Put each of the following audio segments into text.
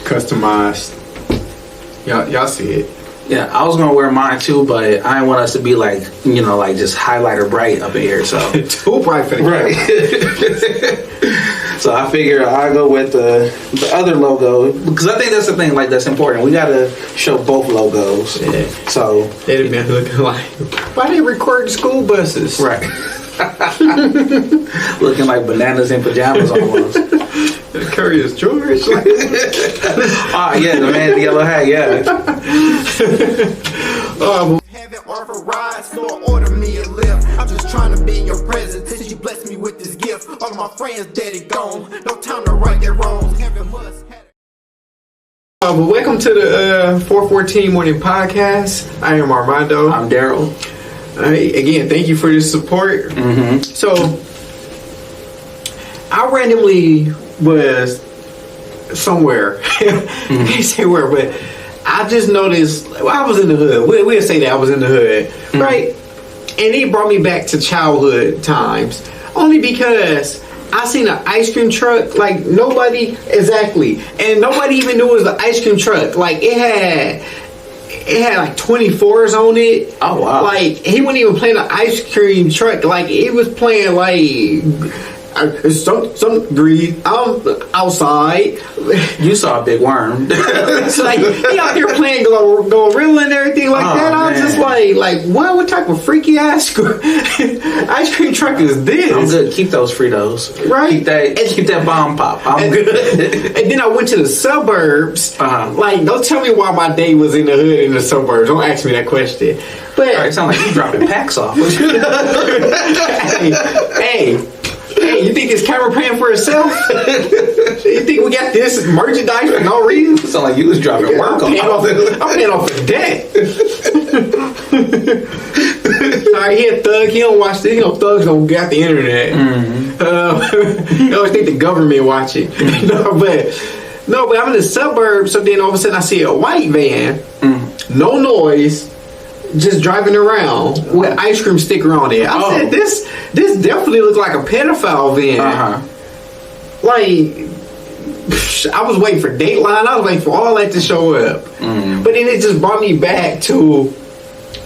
customized. Y'all see it. Yeah, I was gonna wear mine too, but I didn't want us to be like, like just highlighter bright up in here. So too bright for the right. So I figure I'll go with the other logo because I think that's the thing. Like that's important. We gotta show both logos. Yeah. So they'd have been looking like, why they record school buses? Right. Looking like bananas in pajamas almost. Curious George. Yeah, the man in the yellow hat. Yeah. Haven't offered rides, nor order me a lift. I'm just trying to be in your presence since you blessed me with this gift. All of my friends dead and gone. No time to right their wrongs. Heaven must but welcome to the 414 Morning Podcast. I am Armando. I'm Daryl. Again, thank you for your support. Mm-hmm. So, I randomly was somewhere. I can't say where, but I just noticed. Well, I was in the hood. We'll say that I was in the hood, right? And it brought me back to childhood times, only because I seen an ice cream truck. Like nobody even knew it was an ice cream truck. Like it had like 24s on it. Oh wow! Like he wasn't even playing an ice cream truck. Like he was playing like some degrees. I'm outside. You saw a big worm. It's like he out there playing Glorilla and everything like that. I was just like, what type of freaky ice cream truck is this? I'm good. Keep those Fritos. Right. Keep that bomb pop. I'm good. And then I went to the suburbs. Uh-huh. Like, don't tell me why my day was in the hood in the suburbs. Don't ask me that question. But it sounds like you dropping packs off. Hey, you think this camera paying for itself? You think we got this merchandise for no reason? It sounds like you was dropping work I'm paying off the debt. Sorry, he a thug. He don't watch this. Thugs don't get the internet. They always think the government watching. No, but I'm in the suburbs. So then all of a sudden I see a white van, no noise, just driving around with ice cream sticker on it. I said, this definitely looks like a pedophile van. Like, I was waiting for Dateline. I was waiting for all that to show up. But then it just brought me back to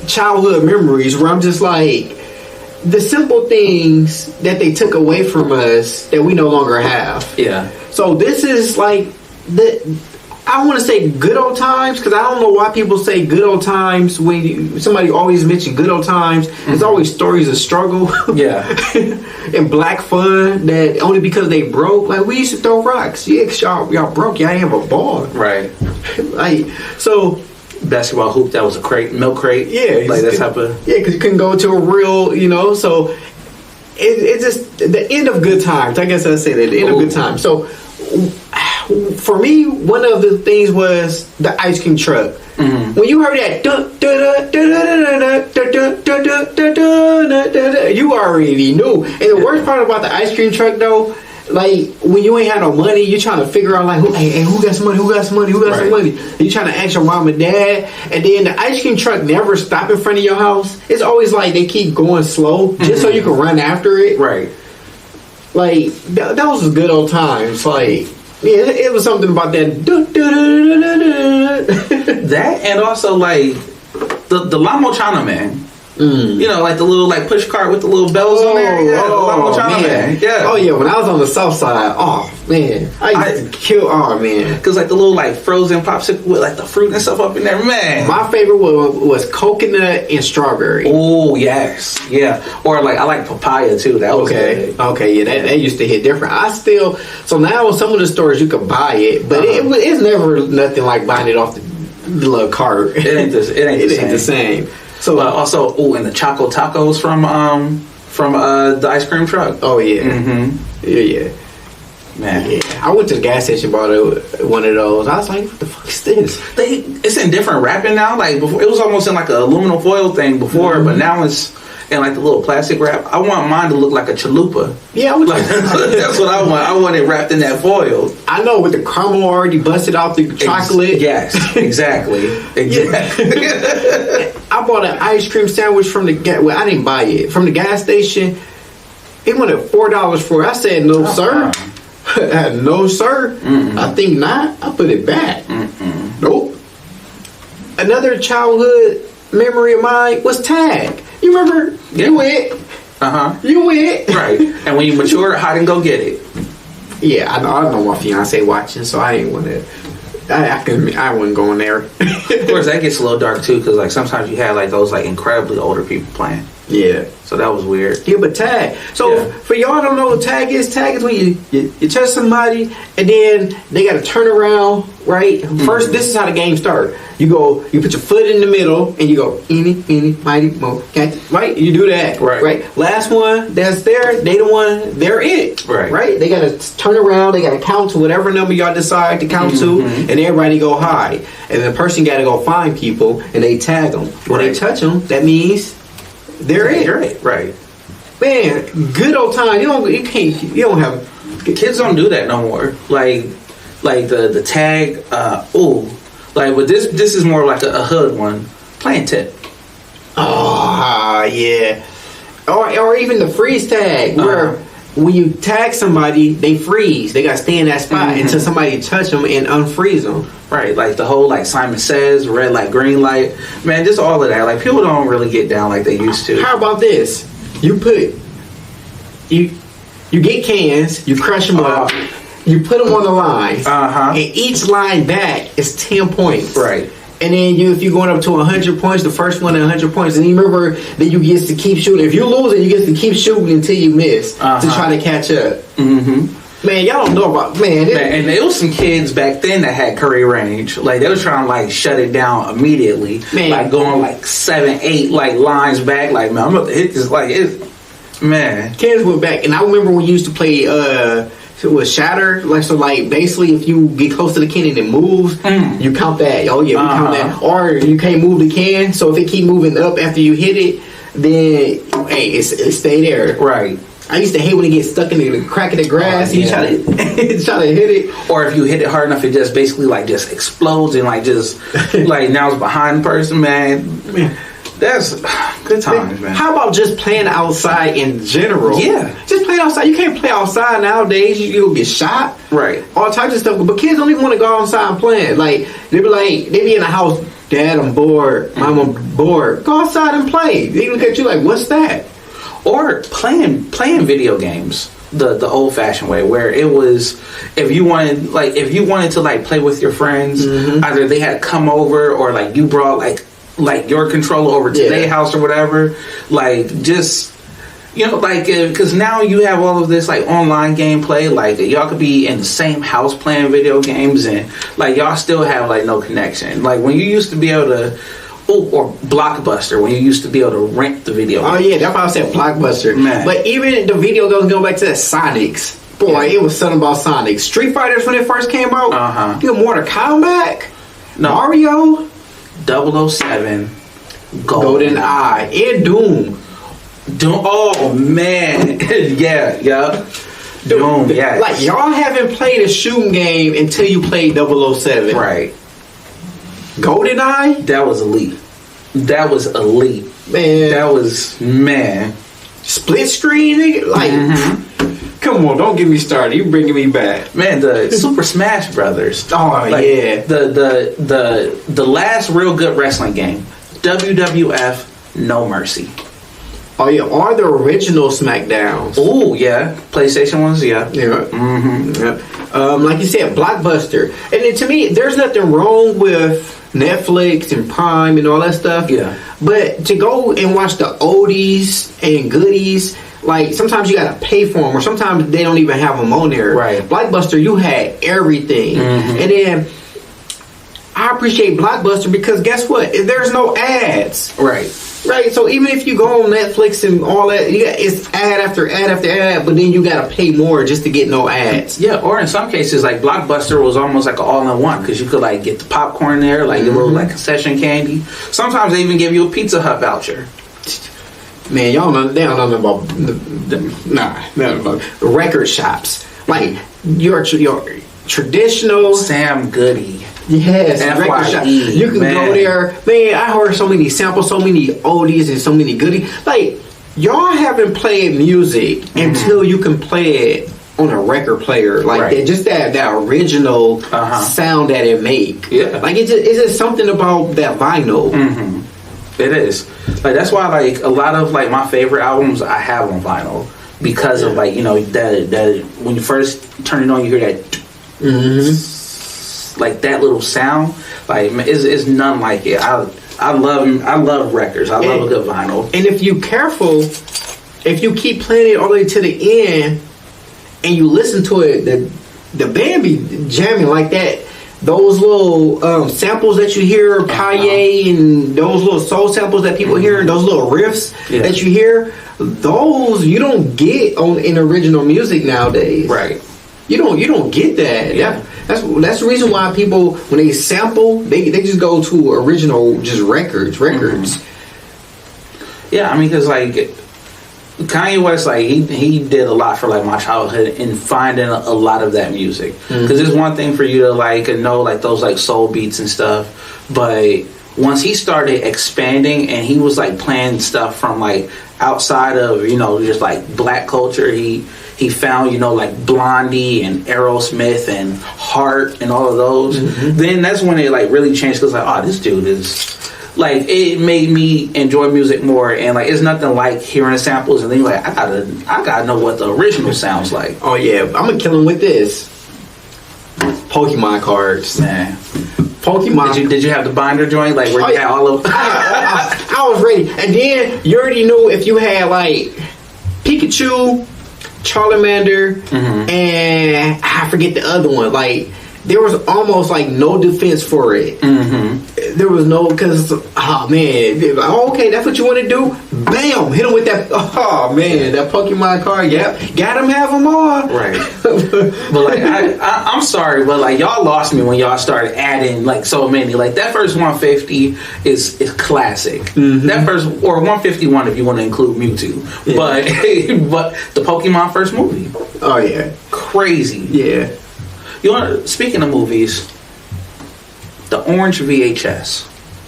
childhood memories where I'm just like, the simple things that they took away from us that we no longer have. Yeah. So this is like I want to say good old times because I don't know why people say good old times when somebody always mention good old times. There's always stories of struggle, and black fun that only because they broke. Like we used to throw rocks, y'all broke, y'all ain't have a ball, right? Like so. Basketball hoop that was a milk crate, like that type of because you couldn't go to a real, So it's just the end of good times. I guess I say that the end of good times. So. For me, one of the things was the ice cream truck. When you heard that, you already knew. And the worst part about the ice cream truck, though, like when you ain't had no money, you're trying to figure out like, who got some money? Who got some money? And you trying to ask your mom and dad, and then the ice cream truck never stop in front of your house. It's always like they keep going slow just so you can run after it. Right. Like that was good old times. Like. Yeah, it was something about that. That and also like the La Mochana Man. Like the little like push cart with the little bells on there. Yeah, the La Mochana Man. Yeah. Oh yeah, when I was on the south side, oh man, I used to kill. Oh man, because like the little like frozen popsicle with like the fruit and stuff up in there, man. My favorite was coconut and strawberry. Oh yes, yeah. Or like I like papaya too. That was good. Okay, yeah, that used to hit different. So now in some of the stores you can buy it, but it's never nothing like buying it off the little cart. It ain't the same. So also, and the Choco Tacos from the ice cream truck. Oh yeah, yeah. Man, yeah. I went to the gas station, bought one of those. I was like, "What the fuck is this?" It's in different wrapping now. Like before, it was almost in like an aluminum foil thing before, but now it's in like the little plastic wrap. I want mine to look like a chalupa. Yeah, that's what I want. I want it wrapped in that foil. I know, with the caramel already busted out the chocolate. Yes, exactly. I bought an ice cream sandwich from I didn't buy it from the gas station. It wanted $4 for it. I said, "No, sir." No, sir. I think not. I put it back. Nope. Another childhood memory of mine was tag. You remember? Yeah. You went. You went. Right. And when you mature, hide and go get it. Yeah, I know my fiance watching, so I ain't want to. I wasn't going there. Of course, that gets a little dark too, because like sometimes you had like those like incredibly older people playing. Yeah. So that was weird. Yeah, but tag. So Yeah. for y'all don't know what tag is when you touch somebody and then they got to turn around, right? First, this is how the game starts. You put your foot in the middle and you go, eeny, mighty, mo, right? You do that, right? Last one that's there, they the one, they're it, right? They got to turn around, they got to count to whatever number y'all decide to count to, and everybody go high. And the person got to go find people and they tag them. When they touch them, that means they're it. Right. Man, good old time. You don't have Kids don't do that no more. Like the tag. Like, but this is more like a hood one. Playing tip. Oh, yeah. Or even the freeze tag where when you tag somebody, they freeze. They got to stay in that spot until somebody touch them and unfreeze them. Right, like the whole like Simon Says, red light, green light. Man, just all of that. Like people don't really get down like they used to. How about this? You get cans, you crush them up, you put them on the lines, and each line back is 10 points. Right. And then if you're going up to 100 points, the first one at 100 points, and you remember that you get to keep shooting. If you lose it, you get to keep shooting until you miss to try to catch up. Man, y'all don't know about and there was some kids back then that had curry range. Like they was trying to like shut it down immediately. Man. Like going like 7, 8 like lines back. Like man, I'm about to hit this. Like it. Man, kids went back, and I remember when we used to play. It was shatter. Like so, like basically, if you get close to the can and it moves, you count that. Oh yeah, we count that. Or you can't move the can, so if it keep moving up after you hit it, then hey, it stay there. Right. I used to hate when it gets stuck in the crack of the grass. You try to hit it, or if you hit it hard enough, it just basically like just explodes and like just like now it's behind the person. Man, that's good times, man. How about just playing outside in general? Yeah, just playing outside. You can't play outside nowadays. You'll get shot. Right. All types of stuff. But kids don't even want to go outside and play. Like they be in the house. Dad, I'm bored. Mom, I'm bored. Go outside and play. They look at you like, what's that? Or playing video games the old fashioned way, where it was if you wanted to like play with your friends, either they had to come over or like you brought like your controller over to their house or whatever. Like just like because now you have all of this like online gameplay. Like y'all could be in the same house playing video games and like y'all still have like no connection. Like when you used to be able to. Or Blockbuster, when you used to be able to rent the video. Oh yeah, that's why I said Blockbuster. Man. But even the video goes go back to the Sonics. Boy, it was something about Sonic. Street Fighters when it first came out. You know, Mortal Kombat, Mario, 007, Golden Eye, and Doom. Oh man, yeah. Doom, yeah. Like y'all haven't played a shooting game until you played 007, right? GoldenEye? That was elite. Man. Split screen, nigga? Like, come on, don't get me started. You bringing me back. Man, the Super Smash Brothers. Oh, like, yeah. The last real good wrestling game. WWF No Mercy. Oh, yeah. Or the original SmackDowns. Oh, yeah. PlayStation ones, yeah. Yeah. Yeah. Like you said, Blockbuster. And then, to me, there's nothing wrong with Netflix and Prime and all that stuff. Yeah. But to go and watch the oldies and goodies, like sometimes you gotta pay for them, or sometimes they don't even have them on there. Right. Blockbuster, you had everything, and then I appreciate Blockbuster because guess what? There's no ads. Right. Right, so even if you go on Netflix and all that, it's ad after ad after ad, but then you gotta pay more just to get no ads. Yeah, or in some cases, like Blockbuster was almost like an all-in-one because you could like get the popcorn there, like your little like concession candy. Sometimes they even give you a Pizza Hut voucher. Man, they don't know about the record shops, like your traditional Sam Goody. Yes, record shop. You can go there. Man, I heard so many samples, so many oldies, and so many goodies. Like, y'all haven't played music until you can play it on a record player, like Right. just that original sound that it make. Yeah. Like it's just something about that vinyl. It is. Like that's why like a lot of like my favorite albums I have on vinyl because of like, you know, that when you first turn it on you hear that like that little sound, like it's none like it. I love records. I love a good vinyl. And if you careful, if you keep playing it all the way to the end and you listen to it, the band be jamming like that. Those little samples that you hear, Kanye, and those little soul samples that people hear, and those little riffs that you hear, those you don't get in original music nowadays. Right. You don't get that. Yeah. That's the reason why people, when they sample, they just go to original just records. Yeah, I mean, because like Kanye West, like he did a lot for like my childhood in finding a lot of that music. Because it's one thing for you to like know like those like soul beats and stuff, but once he started expanding and he was like playing stuff from like outside of, you know, just like black culture, he found, you know, like Blondie and Aerosmith and Heart and all of those. Then that's when it like really changed because like, oh, this dude is like, it made me enjoy music more, and like it's nothing like hearing the samples and then you're like, I gotta know what the original sounds like. Oh yeah, I'm gonna kill him with this. Pokemon cards, Man, Pokemon. did you have the binder joint like where you had all of? I was ready, and then you already knew if you had like Pikachu, Charmander, and I forget the other one. Like there was almost like no defense for it. There was no, because oh man, like, oh, okay, that's what you want to do. Bam, hit him with that. Oh man, that Pokemon card. Yep, got him, have them all. Right. But like I'm sorry, but like y'all lost me when y'all started adding like so many. Like that first 150 is classic. That first, or 151 if you want to include Mewtwo. Yeah. But the Pokemon first movie. Oh yeah, crazy. Yeah. You know, speaking of movies, the orange VHS.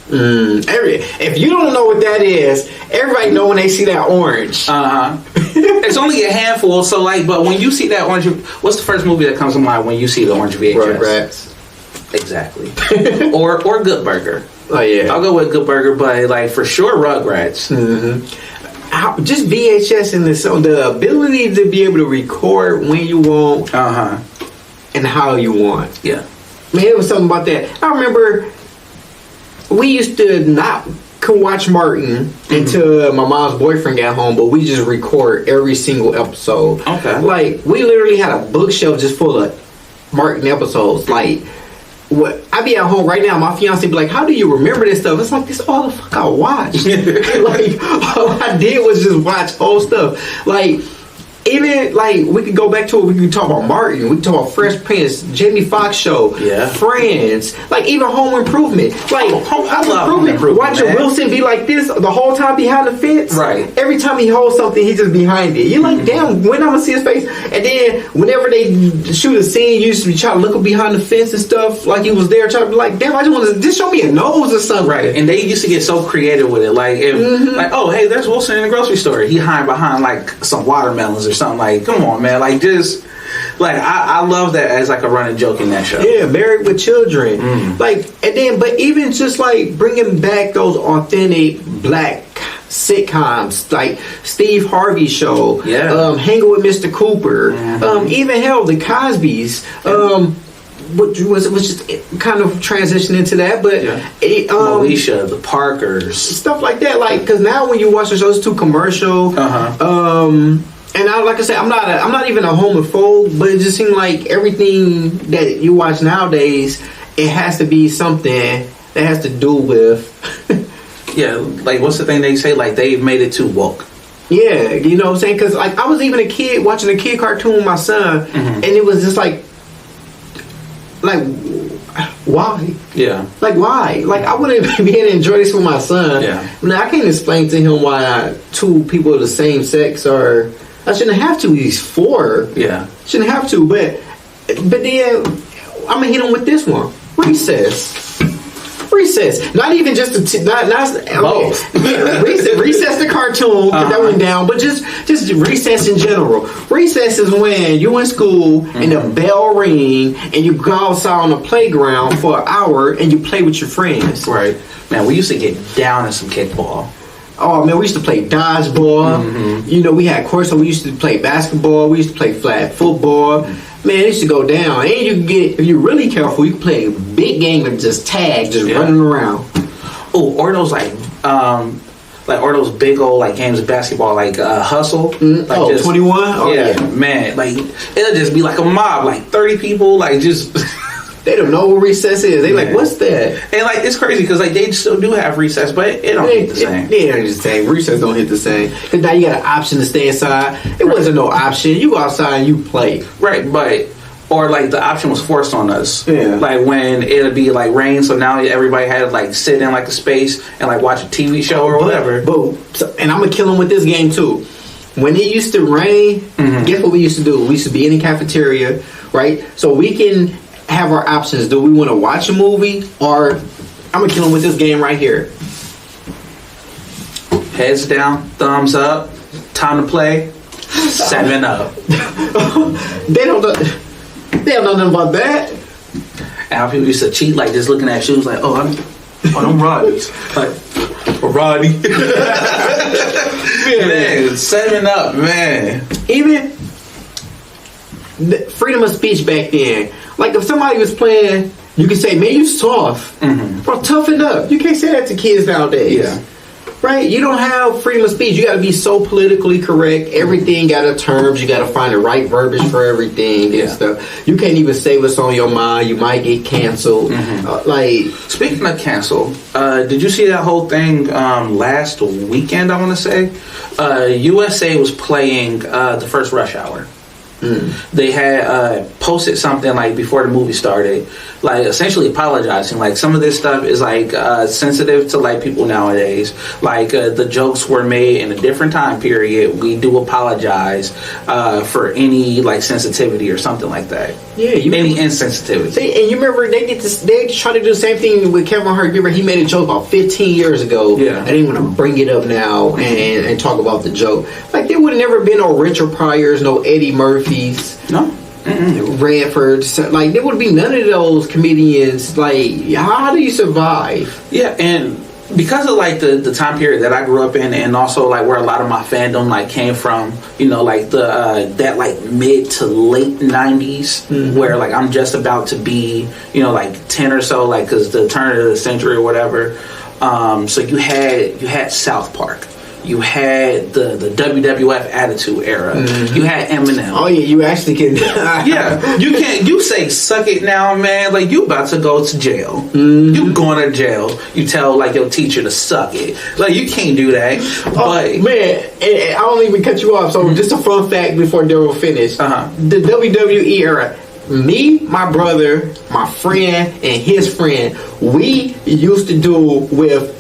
If you don't know what that is, everybody know when they see that orange. It's only a handful, so like, but when you see that orange, what's the first movie that comes to mind when you see the orange VHS? Rugrats. Exactly. or Good Burger. Oh yeah, I'll go with Good Burger, but like for sure Rugrats. Just VHS and the ability to be able to record when you want, and how you want. Yeah. Man, it was something about that. I remember we used to not could watch Martin until my mom's boyfriend got home, but we just record every single episode. Okay. Like we literally had a bookshelf just full of Martin episodes. Like what I be at home right now, my fiance be like, "How do you remember this stuff?" It's like, this all the fuck I watched. Like all I did was just watch old stuff. Like even like we could go back to it. We could talk about Martin. We could talk about Fresh Prince, Jamie Foxx show, Friends, like even Home Improvement. Like I love Home Improvement. Watching Wilson be like this the whole time behind the fence. Right. Every time he holds something, he's just behind it. You're like, damn, when I'm gonna see his face? And then whenever they shoot a scene, you used to be trying to look behind the fence and stuff, like he was there, trying to be like, damn, I just want to just show me a nose or something. Right. And they used to get so creative with it. Like if like, oh hey, there's Wilson in the grocery store. He hide behind like some watermelons or something. Like, come on, man. Like just like I love that as like a running joke in that show. Yeah, Married with Children. Like, and then but even just like bringing back those authentic black sitcoms like Steve Harvey Show, Hanging with Mr. Cooper, even hell the Cosbys, which just kind of transitioned into that, but Moesha, the Parkers, stuff like that. Like, because now when you watch the show, it's too commercial. And like I said, I'm not even a homophobe, but it just seems like everything that you watch nowadays, it has to be something that has to do with. Yeah, like what's the thing they say? Like they've made it too woke. Yeah, you know what I'm saying? Because like I was even a kid watching a kid cartoon with my son, and it was just like why? Yeah. Like why? Like I wouldn't be able to enjoy this with my son. Yeah. Now I can't explain to him why two people of the same sex are. I shouldn't have to. He's 4. Yeah. Shouldn't have to. But then I'm gonna hit him with this one. Recess. Recess. Not even just Both. Yeah, recess the cartoon, 'cause that went down, but just recess in general. Recess is when you in school and the bell ring and you go outside on the playground for an hour and you play with your friends. Right. Man, we used to get down in some kickball. Oh man, we used to play dodgeball. You know, we had course, so we used to play basketball. We used to play flag football. Man, it used to go down. And you can get, if you're really careful, you can play a big game of just tag, just running around. Oh, or those or those big old like games of basketball, like Hustle. Like 21? Oh yeah, man. Like it'll just be like a mob, like 30 people, like just. They don't know what recess is. They like, what's that? And like it's crazy because like they still do have recess, but it don't hit the same. It ain't the same. Recess don't hit the same. Because now you got an option to stay inside. It wasn't no option. You go outside and you play. Right, but or like the option was forced on us. Yeah. Like when it'd be like rain, so now everybody had to like sit in like a space and like watch a TV show or whatever. And I'm gonna kill them with this game too. When it used to rain, guess what we used to do? We used to be in the cafeteria, right? So we can have our options. Do we want to watch a movie, or I'm gonna kill them with this game right here? Heads down, thumbs up, time to play. 7 Up. They don't know nothing about that. And how people used to cheat, like just looking at shoes, like, I'm Rodney's. Like, Rodney. Man, 7 Up, man. Even the freedom of speech back then. Like if somebody was playing, you could say, "Man, you soft." Bro, toughen up. You can't say that to kids nowadays. Yeah. Right? You don't have freedom of speech. You got to be so politically correct. Everything got a terms. You got to find the right verbiage for everything and stuff. You can't even say what's on your mind. You might get canceled. Speaking of cancel, did you see that whole thing last weekend? I want to say USA was playing the first Rush Hour. They had posted something like before the movie started, like essentially apologizing. Like some of this stuff is like sensitive to like people nowadays. Like the jokes were made in a different time period. We do apologize for any like sensitivity or something like that. Yeah, any insensitivity. See, and you remember they did this. They tried to do the same thing with Kevin Hart. Remember he made a joke about 15 years ago. Yeah, I didn't want to bring it up now and talk about the joke. Like there would have never been no Richard Pryors, no Eddie Murphys. No. Radford, like there would be none of those comedians. Like, how do you survive? Yeah, and because of like the time period that I grew up in, and also like where a lot of my fandom like came from, you know, like the that like mid to late 90s, where like I'm just about to be, you know, like 10 or so, like because the turn of the century or whatever. So you had South Park. You had the WWF Attitude Era. You had Eminem. Oh yeah, you actually can. Yeah, you can't. You say "suck it now, man." Like you about to go to jail. You going to jail. You tell like your teacher to suck it. Like you can't do that. But man, and I don't even cut you off. So just a fun fact before Daryl finished. The WWE era. Me, my brother, my friend, and his friend. We used to do with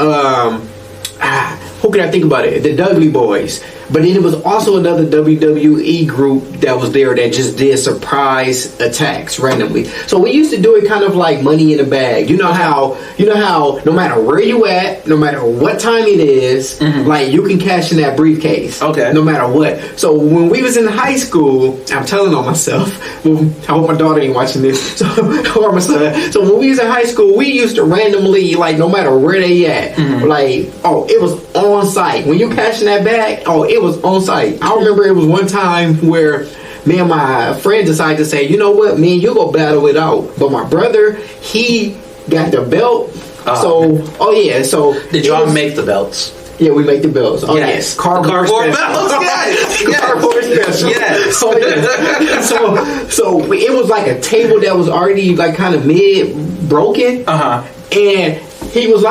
who can I think about it? The Dudley Boys. But then it was also another WWE group that was there that just did surprise attacks randomly. So we used to do it kind of like Money in the Bag. You know how no matter where you at, no matter what time it is, like you can cash in that briefcase. Okay. No matter what. So when we was in high school, I'm telling on myself. I hope my daughter ain't watching this. Or my son. So when we was in high school, we used to randomly, like no matter where they at, like, it was on site. When you cash in that bag, it was on site. I remember it was one time where me and my friend decided to say, you know what, me and you go battle it out. But my brother, he got the belt. So did y'all make the belts? Yeah, we make the belts. Oh yes, cardboard belts. Yes, cardboard special. Yes. So it was like a table that was already like kind of mid broken. And he was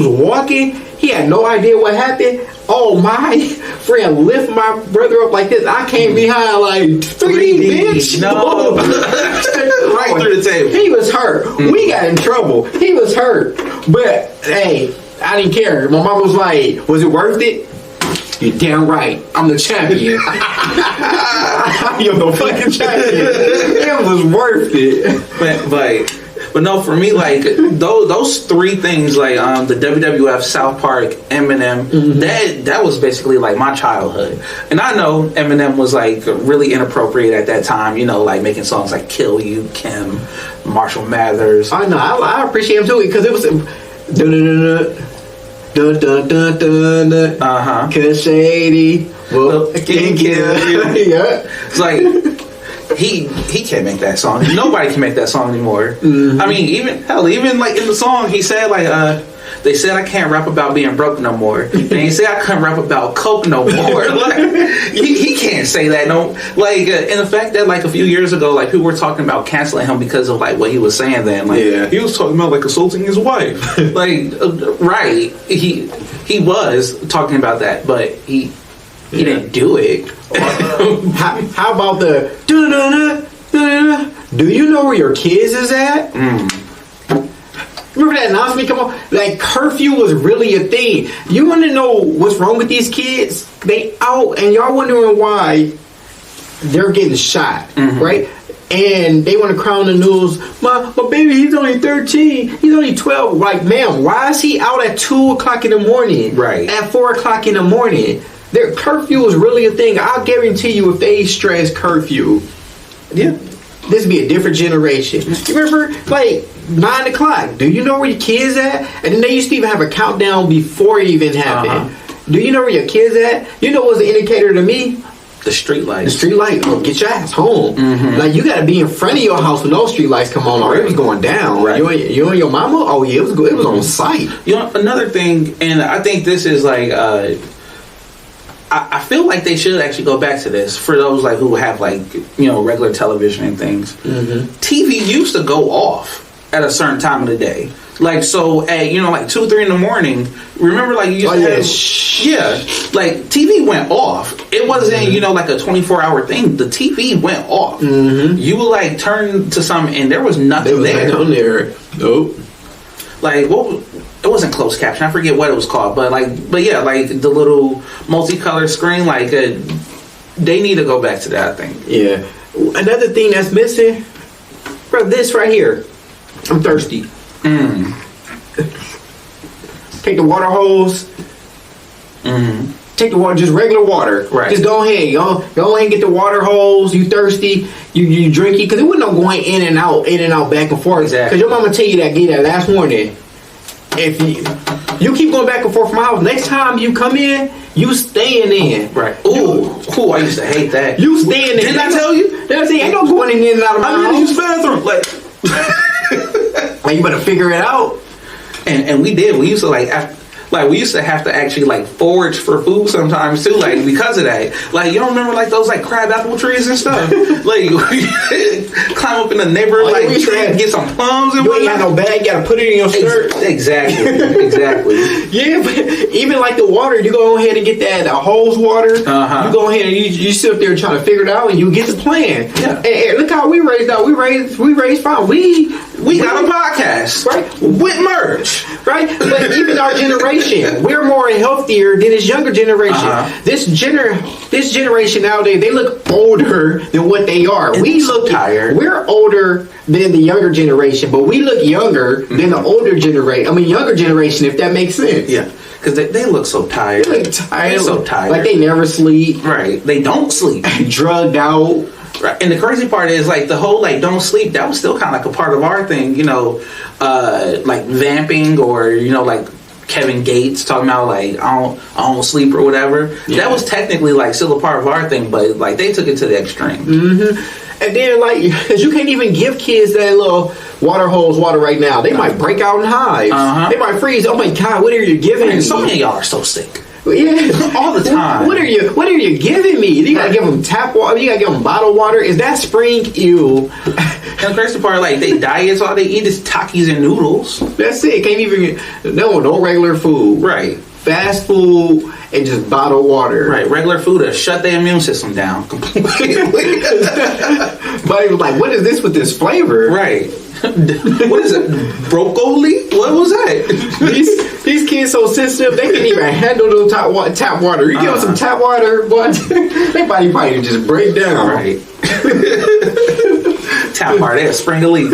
walking. He had no idea what happened. Oh, my friend lift my brother up like this. I came behind like 3D, bitch. No. Right through the table. He was hurt. We got in trouble. He was hurt. But, hey, I didn't care. My mom was like, was it worth it? You're damn right. I'm the champion. You're the fucking champion. It was worth it. But But no, for me, like those three things, like the WWF, South Park, Eminem, that was basically like my childhood. And I know Eminem was like really inappropriate at that time, you know, like making songs like "Kill You," Kim, Marshall Mathers. I know, I appreciate him too because it was Cause Shady well, can kill you. Yeah, it's like he can't make that song. Nobody can make that song anymore. I mean, even like in the song, he said like they said I can't rap about being broke no more. And he said I couldn't rap about coke no more. Like he can't say that no. Like and the fact that like a few years ago, like people were talking about canceling him because of like what he was saying then. Like he was talking about like assaulting his wife. Like right, he was talking about that, but he didn't do it. How about the do you know where your kids is at? Remember that announcement come on? Like curfew was really a thing. You want to know what's wrong with these kids? They out and y'all wondering why they're getting shot, right? And they want to crown the news. My baby, he's only 13. He's only 12. Like, ma'am, why is he out at 2 o'clock in the morning? Right. At 4 o'clock in the morning. Their curfew is really a thing. I'll guarantee you if they stress curfew, this would be a different generation. You remember, like, 9 o'clock. Do you know where your kids at? And then they used to even have a countdown before it even happened. Do you know where your kids at? You know what's an indicator to me? The street lights. The street light. Oh, get your ass home. Like, you got to be in front of your house when those street lights come on or it was going down. Right. You and your mama? Oh, yeah, it was good. It was on site. You know, another thing, and I think this is like... I feel like they should actually go back to this for those like who have like, you know, regular television and things. TV used to go off at a certain time of the day. Like, so at, you know, like 2, 3 in the morning, remember like you used to have, like TV went off. It wasn't, you know, like a 24-hour thing. The TV went off. You would like turn to something and there was nothing there. Nope. Like, it wasn't closed caption. I forget what it was called, but yeah, like the little multicolored screen. Like, they need to go back to that. I think. Yeah. Another thing that's missing, bro. This right here. I'm thirsty. Take the water hose. Take the water, just regular water. Right. Just go ahead. Go ahead and get the water hose. You thirsty? You drink it because it wasn't no going in and out, back and forth. Exactly. Because your mama tell you that get that last warning. If you keep going back and forth from my house, next time you come in, you staying in. Right. Ooh, I used to hate that. You staying in. Didn't I tell you? That's it. Ain't no going in and out of my house. I'm in the bathroom. Like, you better figure it out. And we did. We used to we used to have to actually like forage for food sometimes too, like because of that. Like, you don't remember like those like crab apple trees and stuff? Like climb up in the neighborhood tree and get some plums and you ain't got no bag, you gotta put it in your shirt. Exactly. Yeah, but even like the water, you go ahead and get that hose water. You go ahead and you sit there trying to figure it out and you get the plan. Yeah. And look how we raised out. We raised fine. We got a podcast, right, with merch, right? But even our generation, we're more healthier than this younger generation. This generation nowadays, they look older than what they are. We look tired. We're older than the younger generation, but we look younger than the older generation. I mean, younger generation, if that makes sense. Yeah, because they look so tired. They look tired. They're so tired. Like they never sleep. Right. They don't sleep. Drugged out. Right. And the crazy part is like the whole like don't sleep, that was still kind of like a part of our thing, you know, like vamping or, you know, like Kevin Gates talking about like I don't sleep or whatever. Yeah. That was technically like still a part of our thing, but like they took it to the extreme. And then like you can't even give kids that little water hose water right now. They might break out in hives. They might freeze. Oh my God, what are you giving me? So many of y'all are so sick. Yeah, all the time. What are you giving me? You gotta give them tap water. You gotta give them bottled water. Is that spring? Ew. And the crazy part, like they diets, all they eat is Takis and noodles. That's it. Can't even no regular food. Right. Fast food and just bottled water. Right. Regular food to shut their immune system down completely. But it was like, what is this with this flavor? Right. What is it? Broccoli? What was that? These kids so sensitive they can't even handle the tap water. You give them some tap water, but their body probably just break down. Right. Tap water, they spring a leak.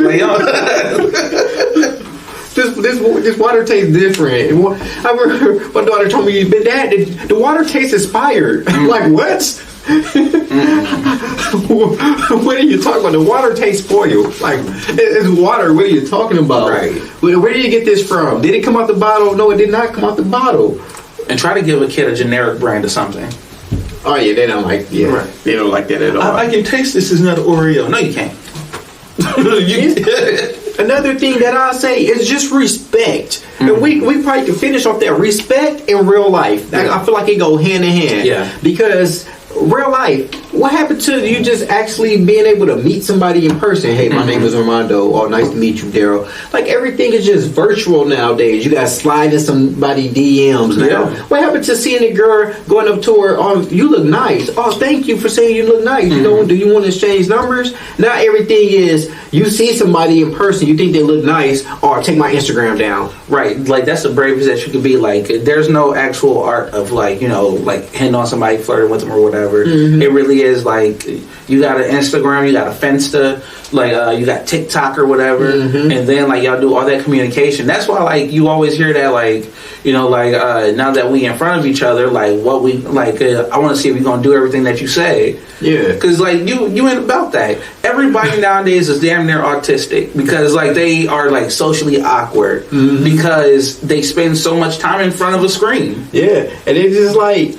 This water tastes different. I remember my daughter told me, but Dad, the water tastes expired. I'm like, what? What are you talking about? The water tastes spoiled. Like, it's water. What are you talking about? Right. Where did you get this from? Did it come out the bottle? No, it did not come out the bottle. And try to give a kid a generic brand of something. Oh yeah, they don't like they don't like that at all. I can taste this is not Oreo. No, you can't. Another thing that I say is just respect. And we probably can finish off that respect in real life. Yeah. I feel like it go hand in hand. Yeah. Because real life, what happened to you just actually being able to meet somebody in person? Hey, my name is Armando. Oh, nice to meet you, Daryl. Like, everything is just virtual nowadays. You got to slide in somebody DMs now. Yeah. What happened to seeing a girl going up to her, oh, you look nice. Oh, thank you for saying you look nice. You know, do you want to exchange numbers? Now everything is, you see somebody in person, you think they look nice, or take my Instagram down. Right, like that's the bravest that you could be. Like, there's no actual art of like, you know, like hitting on somebody, flirting with them or whatever. It really is like you got an Instagram, you got a Finsta, like you got TikTok or whatever, and then like y'all do all that communication. That's why like you always hear that like, you know, like now that we in front of each other, like what we like, I want to see if we're gonna do everything that you say. Yeah, because like you ain't about that. Everybody nowadays is damn near autistic because like they are like socially awkward because they spend so much time in front of a screen. Yeah, and it's just like,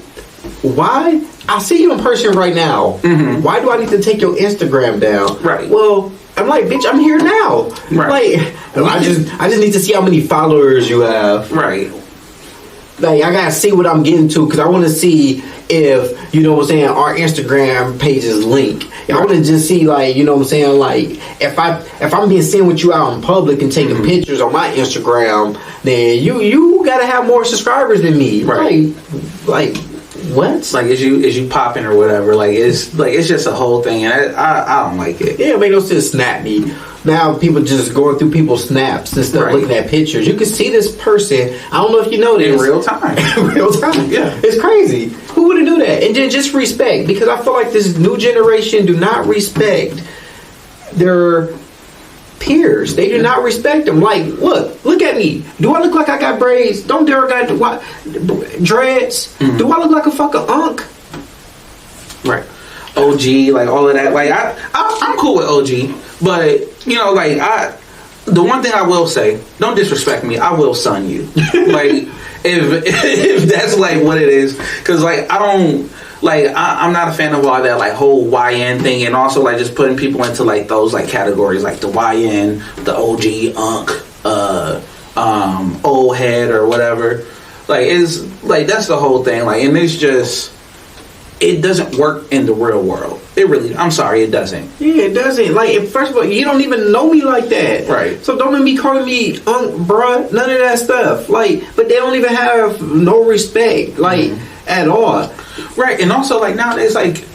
why? I see you in person right now. Why do I need to take your Instagram down? Right. Well, I'm like, bitch, I'm here now. Right. Like, I just need to see how many followers you have. Right. Like, I gotta see what I'm getting to because I want to see if, you know what I'm saying, our Instagram pages link. I want to just see, like, you know what I'm saying, like, if I'm being seen with you out in public and taking pictures on my Instagram, then you gotta have more subscribers than me. Right. Like what? Like, is you popping or whatever? Like, it's just a whole thing, and I don't like it. Yeah, it made no sense. Snap me. Now people just going through people's snaps and stuff, looking at pictures. You can see this person. I don't know if you know this in real time. In real time. Yeah, it's crazy. Who would do that? And then just respect, because I feel like this new generation do not respect their peers. They do not respect them. Like, look at me. Do I look like I got braids? Don't Daryl got dreads? Do I look like a fucking unk? Right. OG, like all of that. Like I'm cool with OG, but you know, like the one thing I will say, don't disrespect me. I will son you. Like if that's like what it is, because like I don't. Like I'm not a fan of all that like whole YN thing, and also like just putting people into like those like categories like the YN, the OG, old head or whatever. Like it's like that's the whole thing. Like, and it's just it doesn't work in the real world. It really, I'm sorry, it doesn't. Yeah, it doesn't. Like, first of all, you don't even know me like that. Right. So don't be calling me bruh, none of that stuff. Like, but they don't even have no respect, like, at all. Right. And also, like, nowadays, like,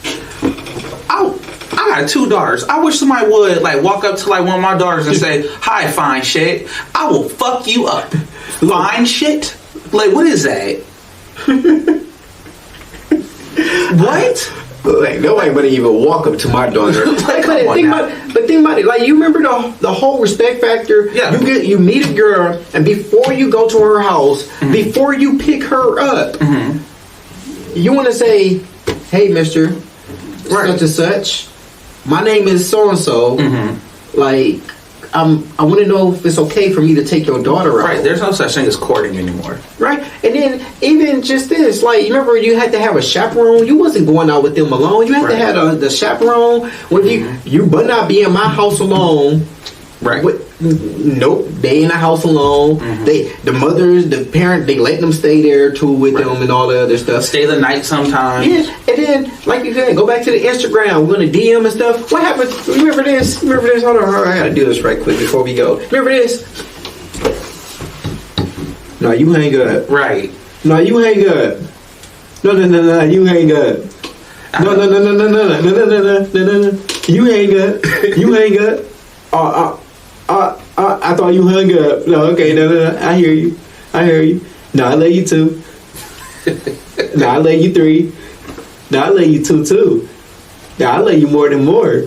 I got 2 daughters. I wish somebody would, like, walk up to, like, one of my daughters and say, hi, fine shit. I will fuck you up. Fine shit? Like, what is that? What? Like, nobody would even walk up to my daughter. Like, think about it. Like, you remember the whole respect factor? Yeah. You meet a girl, and before you go to her house, before you pick her up, you want to say, hey, mister, such and such, my name is so-and-so. Like, I want to know if it's okay for me to take your daughter out. Right, there's no such thing as courting anymore. Right, and then even just this, like, you remember you had to have a chaperone? You wasn't going out with them alone. You had to have the chaperone. When you better not be in my house alone. Right. Nope, they in the house alone. The mothers, the parent, they let them stay there too with them and all the other stuff. Stay the night sometimes. Yeah, and then like you said, go back to the Instagram. We're gonna DM and stuff. What happened? Remember this? Hold on, I gotta do this right quick before we go. Remember this? No, you hang up. Right. No, you hang up. No, you hang up. No. You hang up. You hang up. I thought you hung up. No, okay, no. I hear you. No, I lay you 2. No, I lay you 3. No, I lay you 2 too. No, I lay you more than more.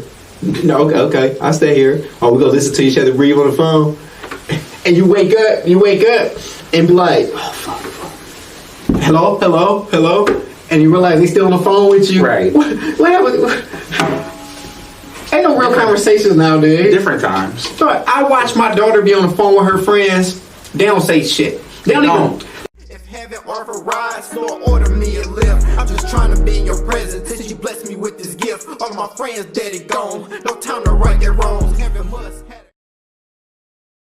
No, okay. I stay here. Oh, we gonna listen to each other breathe on the phone. and you wake up and be like, oh, fuck. Hello, and you realize they still on the phone with you. Right. What happened? Ain't no real conversations nowadays. Different times. But I watch my daughter be on the phone with her friends. They don't say shit. They don't even. If heaven offer rides, Lord, order me a lift. I'm just trying to be in your presence since you blessed me with this gift. All of my friends dead and gone. No time to right their wrongs. Heaven must have